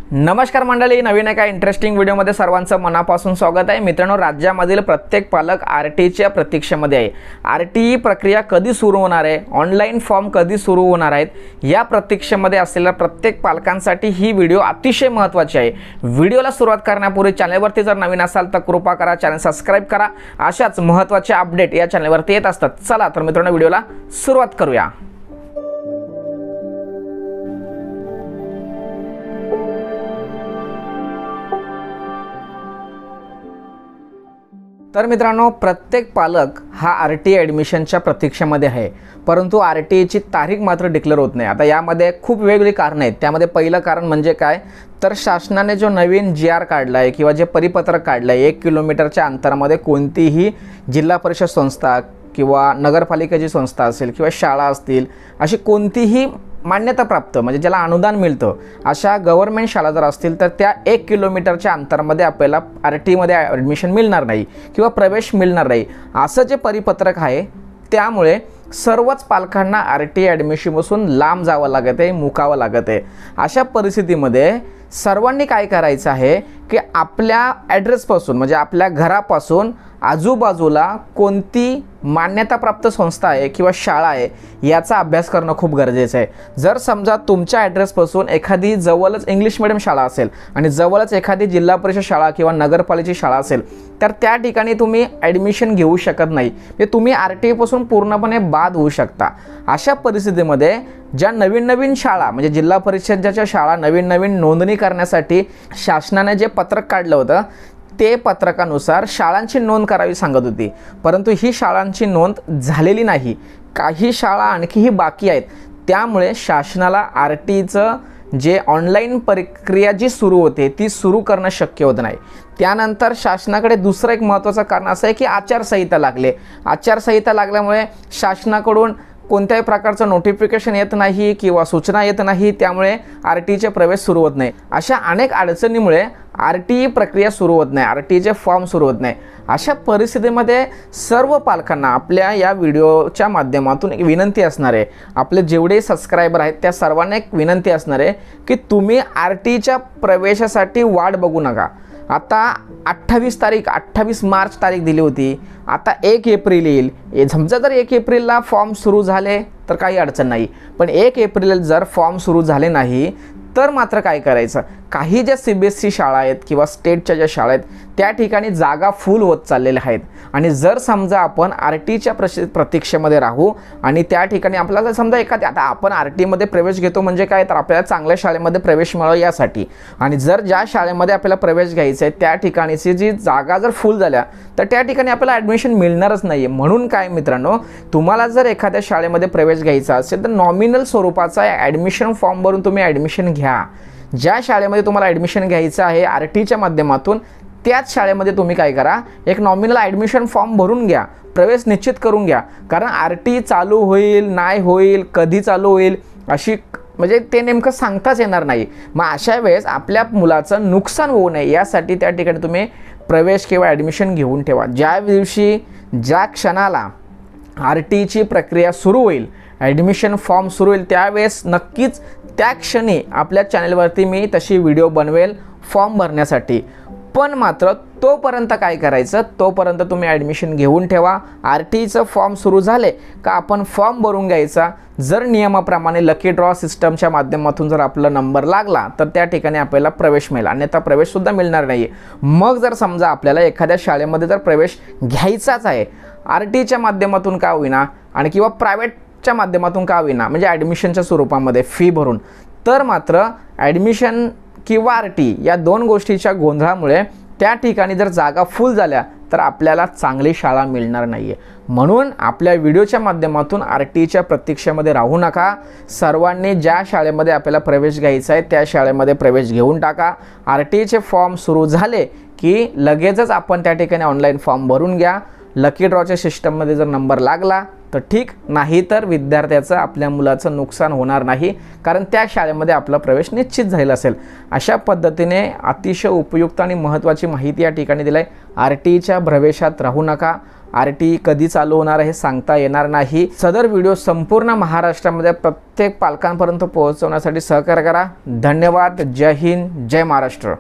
नमस्कार मंडळी, नवीन एका इंटरेस्टिंग व्हिडिओमध्ये सर्वांचं मनापासून स्वागत आहे। मित्रांनो, राज्यामधील प्रत्येक पालक आरटीच्या प्रतीक्षेमध्ये आहे। आरटी प्रक्रिया कधी सुरू होणार आहे, ऑनलाईन फॉर्म कधी सुरू होणार आहेत, या प्रतीक्षेमध्ये असलेल्या प्रत्येक पालकांसाठी ही व्हिडिओ अतिशय महत्त्वाची आहे। व्हिडिओला सुरुवात करण्यापूर्वी चॅनलवरती जर नवीन असाल तर कृपा करा चॅनल सबस्क्राइब करा। अशाच महत्त्वाचे अपडेट या चॅनलवरती येत असतात। चला तर मित्रांनो, व्हिडिओला सुरुवात करूया। तर मित्रांनो, प्रत्येक पालक हा आरटी ॲडमिशनच्या प्रतीक्षेमध्ये आहे, परंतु आरटीची तारीख मात्र डिक्लेअर होत नाही। आता यामध्ये खूप वेगवेगळी कारणं आहेत। त्यामध्ये पहिलं कारण म्हणजे काय, तर शासनाने जो नवीन GR काढला आहे किंवा जे परिपत्रक काढलं आहे, 1 किलोमीटरच्या अंतरामध्ये कोणतीही जिल्हा परिषद संस्था किंवा नगरपालिकेची संस्था असेल किंवा शाळा असतील, अशी कोणतीही मान्यताप्राप्त म्हणजे ज्याला अनुदान मिळतं अशा गव्हर्नमेंट शाळा जर असतील तर त्या 1 किलोमीटरच्या अंतरामध्ये आपल्याला आरटीमध्ये ॲडमिशन मिळणार नाही किंवा प्रवेश मिळणार नाही, असं जे परिपत्रक आहे। त्यामुळे सर्वच पालकांना आरटी ॲडमिशनपासून लांब जावं लागत आहे, मुकावं लागत आहे। अशा परिस्थितीमध्ये सर्वांनी काय करायचं आहे की आपल्या ॲड्रेसपासून म्हणजे आपल्या घरापासून आजूबाजूला कोणती मान्यताप्राप्त संस्था आहे किंवा शाळा आहे याचा अभ्यास करणं खूप गरजेचं आहे। जर समजा तुमच्या ॲड्रेसपासून एखादी जवळच इंग्लिश मीडियम शाळा असेल आणि जवळच एखादी जिल्हा परिषद शाळा किंवा नगरपालिकेची शाळा असेल तर त्या ठिकाणी तुम्ही ॲडमिशन घेऊ शकत नाही, म्हणजे तुम्ही आरटीपासून पूर्णपणे बाद होऊ शकता। अशा परिस्थितीमध्ये ज्या नवीन शाळा म्हणजे जिल्हा परिषदेच्या शाळा नवीन नोंदणी करण्यासाठी शासनाने जे पत्रक काढलं होतं ते पत्रकानुसार शाळांची नोंद करावी सांगत होती, परंतु ही शाळांची नोंद झालेली नाही। काही शाळा आणखीही बाकी आहेत। त्यामुळे शासनाला आरटीचं जे ऑनलाईन प्रक्रिया जी सुरू होते ती सुरू करणं शक्य होत नाही। त्यानंतर शासनाकडे दुसरं एक महत्त्वाचं कारण असं आहे की आचारसंहिता लागले। आचारसंहिता लागल्यामुळे शासनाकडून कोणत्याही प्रकारचं नोटिफिकेशन येत नाही किंवा सूचना येत नाही, त्यामुळे आरटीचे प्रवेश सुरू होत नाही। अशा अनेक अडचणीमुळे आरटी प्रक्रिया सुरू होत नाही, आरटीचे फॉर्म सुरू होत नाही। अशा परिस्थितीमध्ये सर्व पालकांना आपल्या या व्हिडिओच्या माध्यमातून एक विनंती असणार आहे, आपले जेवढे सबस्क्रायबर आहेत त्या सर्वांना एक विनंती असणार आहे की तुम्ही आरटीच्या प्रवेशासाठी वाट बघू नका। आता 28 मार्च तारीख दिली होती, आता 1 एप्रिल येईल। समजा जर 1 एप्रिलला फॉर्म सुरू झाले तर काही अडचण नाही, पण 1 एप्रिल जर फॉर्म सुरू झाले नाही तर मात्र काय करायचं। काही ज्या CBSE शाळा आहेत किंवा स्टेटच्या ज्या शाळा आहेत त्या ठिकाणी जागा फुल होत चाललेल्या आहेत, आणि जर समजा आपण आरटीच्या प्रतीक्षेमध्ये राहू आणि त्या ठिकाणी आपल्याला समजा एखाद्या आता आपण आरटीमध्ये प्रवेश घेतो म्हणजे काय, तर आपल्याला चांगल्या शाळेमध्ये प्रवेश मिळावा यासाठी, आणि जर ज्या शाळेमध्ये आपल्याला प्रवेश घ्यायचा आहे त्या ठिकाणीची जी जागा जर फुल झाल्या तर त्या ठिकाणी आपल्याला ॲडमिशन मिळणारच नाही। म्हणून काय मित्रांनो, तुम्हाला जर एखाद्या शाळेमध्ये प्रवेश घ्यायचा असेल तर नॉमिनल स्वरूपाचा ॲडमिशन फॉर्म भरून तुम्ही ॲडमिशन घ्या। ज्या शाळेमध्ये तुम्हाला ॲडमिशन घ्यायचं आहे आरटीच्या माध्यमातून त्याच शाळेमध्ये तुम्ही काय करा, एक नॉमिनल ॲडमिशन फॉर्म भरून घ्या, प्रवेश निश्चित करून घ्या। कारण आरटी चालू होईल नाही होईल, कधी चालू होईल अशी म्हणजे ते नेमकं सांगताच येणार नाही। मग अशा वेळेस आपल्या मुलाचं नुकसान होऊ नये यासाठी त्या ठिकाणी तुम्ही प्रवेश किंवा ॲडमिशन घेऊन ठेवा। ज्या दिवशी ज्या क्षणाला आरटीची प्रक्रिया सुरू होईल, ॲडमिशन फॉर्म सुरू होईल, त्यावेळेस नक्कीच त्या क्षणी आपल्या चॅनलवरती मी तशी व्हिडिओ बनवेल फॉर्म भरण्यासाठी। पण मात्र तोपर्यंत काय करायचं, तोपर्यंत तुम्ही ॲडमिशन घेऊन ठेवा। आरटीचं फॉर्म सुरू झाले का आपण फॉर्म भरून घ्यायचा। जर नियमाप्रमाणे लकी ड्रॉ सिस्टमच्या माध्यमातून जर आपला नंबर लागला तर त्या ठिकाणी आपल्याला प्रवेश मिळेल, अन्यथा प्रवेशसुद्धा मिळणार नाही। मग जर समजा आपल्याला एखाद्या शाळेमध्ये जर प्रवेश घ्यायचाच आहे आरटीच्या माध्यमातून का होईना आणि किंवा प्रायव्हेटच्या माध्यमातून का होईना म्हणजे ॲडमिशनच्या स्वरूपामध्ये फी भरून, तर मात्र ॲडमिशन किंवा आरटी या दोन गोष्टीच्या गोंधळामुळे त्या ठिकाणी जर जागा फुल झाल्या तर आपल्याला चांगली शाळा मिळणार नाही आहे। म्हणून आपल्या व्हिडिओच्या माध्यमातून आरटीच्या प्रतीक्षेमध्ये राहू नका। सर्वांनी ज्या शाळेमध्ये आपल्याला प्रवेश घ्यायचा आहे त्या शाळेमध्ये प्रवेश घेऊन टाका। आरटीचे फॉर्म सुरू झाले की लगेचच आपण त्या ठिकाणी ऑनलाईन फॉर्म भरून घ्या। लकी ड्रॉच्या सिस्टममध्ये जर नंबर लागला तर ठीक, नाही तर विद्यार्थ्याचं आपल्या मुलाचं नुकसान होणार नाही, कारण त्या शाळेमध्ये आपला प्रवेश निश्चित झालेला असेल। अशा पद्धतीने अतिशय उपयुक्त आणि महत्त्वाची माहिती या ठिकाणी दिली आहे। आरटीच्या प्रवेशात राहू नका, RTE कधी चालू होणार आहे सांगता येणार नाही। सदर व्हिडिओ संपूर्ण महाराष्ट्रामध्ये प्रत्येक पालकांपर्यंत पोहोचवण्यासाठी सहकार्य करा। धन्यवाद। जय हिंद, जय महाराष्ट्र।